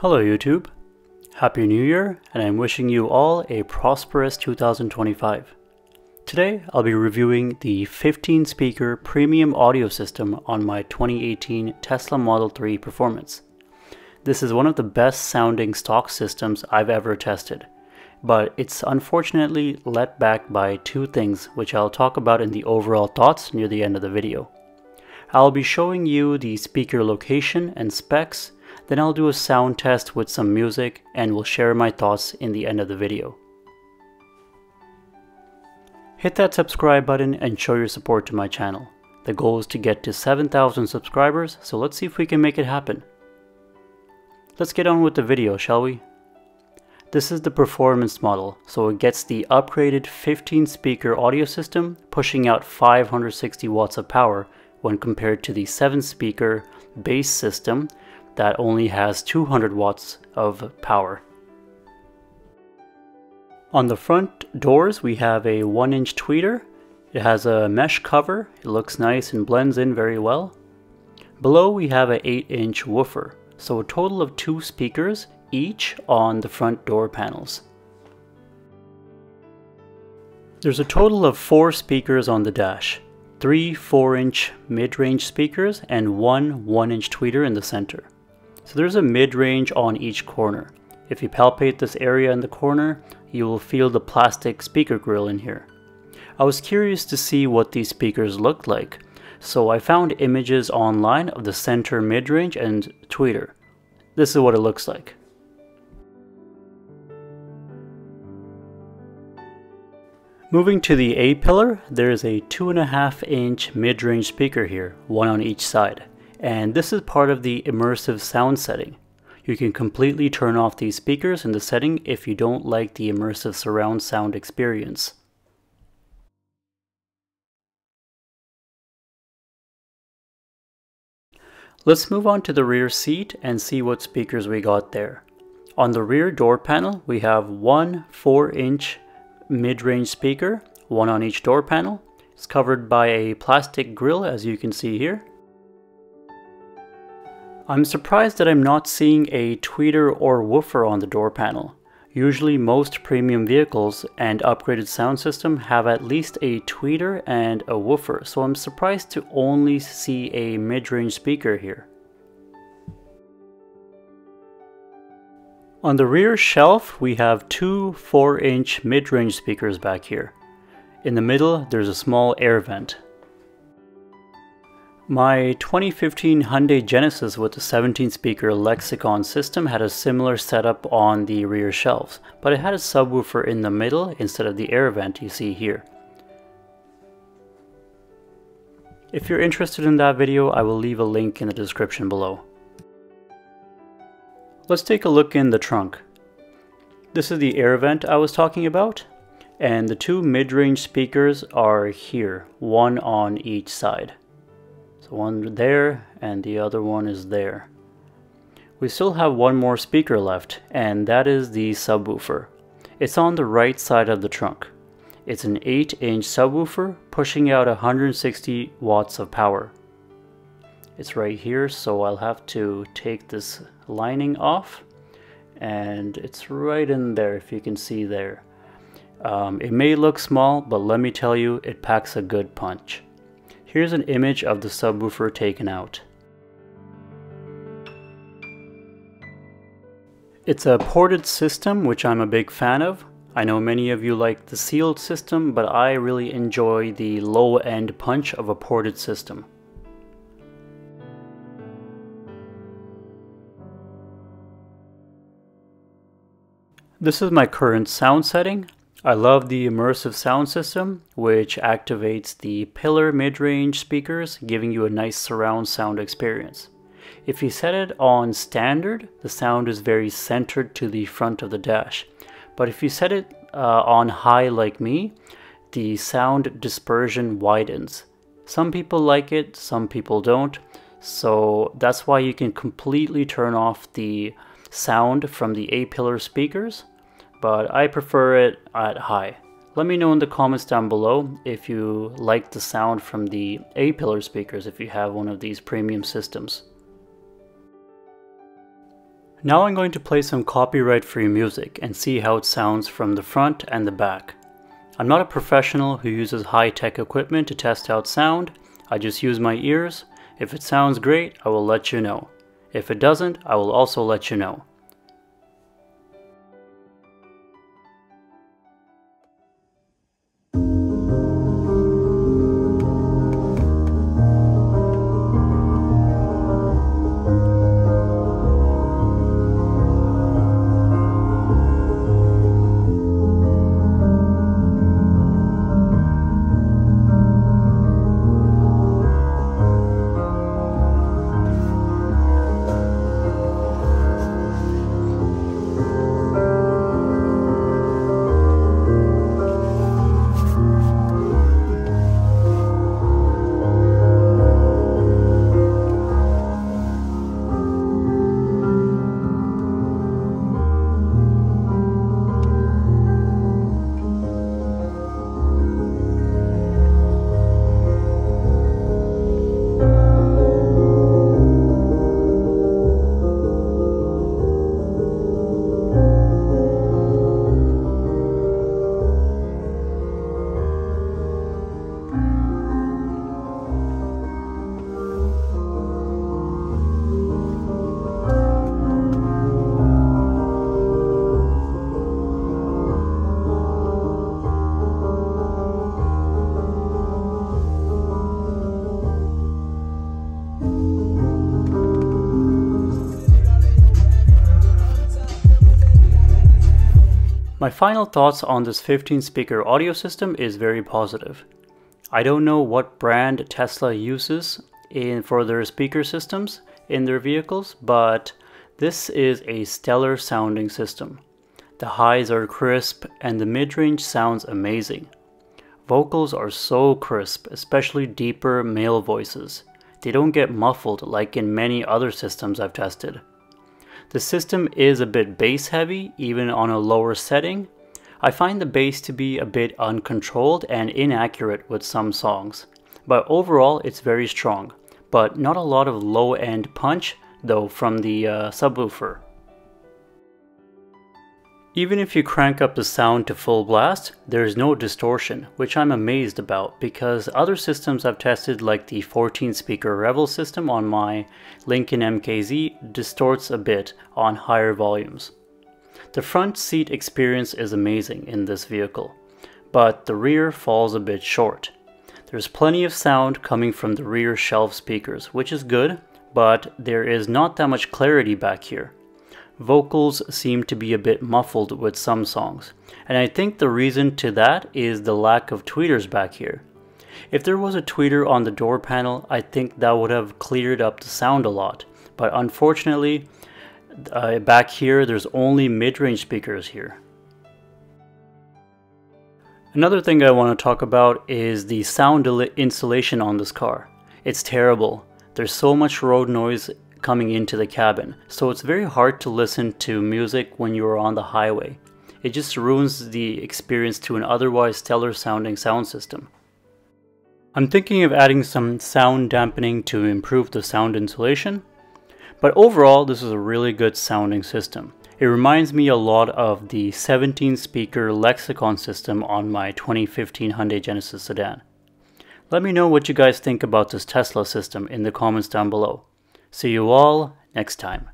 Hello YouTube, Happy New Year, and I'm wishing you all a prosperous 2025. Today I'll be reviewing the 15 speaker premium audio system on my 2018 Tesla Model 3 Performance. This is one of the best sounding stock systems I've ever tested, but it's unfortunately let back by two things which I'll talk about in the overall thoughts near the end of the video. I'll be showing you the speaker location and specs, then I'll do a sound test with some music and will share my thoughts in the end of the video. Hit that subscribe button and show your support to my channel. The goal is to get to 7,000 subscribers, so let's see if we can make it happen. Let's get on with the video, shall we? This is the performance model, so it gets the upgraded 15 speaker audio system pushing out 560 watts of power when compared to the 7 speaker base system that only has 200 watts of power. On the front doors we have a 1-inch tweeter. It has a mesh cover. It looks nice and blends in very well. Below we have an 8-inch woofer, so a total of 2 speakers each on the front door panels. There's a total of 4 speakers on the dash, 3 4-inch mid-range speakers and 1 1-inch tweeter in the center. So there's a mid-range on each corner. If you palpate this area in the corner, you will feel the plastic speaker grill in here. I was curious to see what these speakers looked like, so I found images online of the center mid-range and tweeter. This is what it looks like. Moving to the A pillar, there is a 2.5-inch mid-range speaker here, one on each side. And this is part of the immersive sound setting. You can completely turn off these speakers in the setting if you don't like the immersive surround sound experience. Let's move on to the rear seat and see what speakers we got there. On the rear door panel, we have one 4-inch mid-range speaker, one on each door panel. It's covered by a plastic grill, as you can see here. I'm surprised that I'm not seeing a tweeter or woofer on the door panel. Usually most premium vehicles and upgraded sound system have at least a tweeter and a woofer, so I'm surprised to only see a mid-range speaker here. On the rear shelf we have 2 4-inch mid-range speakers back here. In the middle there's a small air vent. My 2015 Hyundai Genesis with the 17-speaker lexicon system had a similar setup on the rear shelves, but it had a subwoofer in the middle instead of the air vent you see here. If you're interested in that video, I will leave a link in the description below. Let's take a look in the trunk. This is the air vent I was talking about, and the 2 mid-range speakers are here, one on each side. One there and the other one is there. We still have one more speaker left, and that is the subwoofer. It's on the right side of the trunk. It's an 8-inch subwoofer pushing out 160 watts of power. It's right here, so I'll have to take this lining off, and it's right in there if you can see there. It may look small, but let me tell you, it packs a good punch. Here's an image of the subwoofer taken out. It's a ported system, which I'm a big fan of. I know many of you like the sealed system, but I really enjoy the low-end punch of a ported system. This is my current sound setting. I love the immersive sound system, which activates the pillar mid-range speakers, giving you a nice surround sound experience. If you set it on standard, the sound is very centered to the front of the dash. But if you set it on high like me, the sound dispersion widens. Some people like it, some people don't. So that's why you can completely turn off the sound from the A-pillar speakers, but I prefer it at high. Let me know in the comments down below if you like the sound from the A-pillar speakers if you have one of these premium systems. Now I'm going to play some copyright-free music and see how it sounds from the front and the back. I'm not a professional who uses high-tech equipment to test out sound. I just use my ears. If it sounds great, I will let you know. If it doesn't, I will also let you know. My final thoughts on this 15-speaker audio system is very positive. I don't know what brand Tesla uses for their speaker systems in their vehicles, but this is a stellar sounding system. The highs are crisp and the mid-range sounds amazing. Vocals are so crisp, especially deeper male voices. They don't get muffled like in many other systems I've tested. The system is a bit bass heavy, even on a lower setting. I find the bass to be a bit uncontrolled and inaccurate with some songs. But overall, it's very strong, but not a lot of low-end punch, though, from the subwoofer. Even if you crank up the sound to full blast, there is no distortion, which I'm amazed about because other systems I've tested like the 14-speaker Revel system on my Lincoln MKZ distorts a bit on higher volumes. The front seat experience is amazing in this vehicle, but the rear falls a bit short. There's plenty of sound coming from the rear shelf speakers, which is good, but there is not that much clarity back here. Vocals seem to be a bit muffled with some songs, and I think the reason to that is the lack of tweeters back here. If there was a tweeter on the door panel, I think that would have cleared up the sound a lot, but unfortunately, back here there's only mid-range speakers here. Another thing I want to talk about is the sound insulation on this car. It's terrible. There's so much road noise coming into the cabin, so it's very hard to listen to music when you're on the highway. It just ruins the experience to an otherwise stellar sounding sound system. I'm thinking of adding some sound dampening to improve the sound insulation, but overall this is a really good sounding system. It reminds me a lot of the 17-speaker lexicon system on my 2015 Hyundai Genesis sedan. Let me know what you guys think about this Tesla system in the comments down below. See you all next time.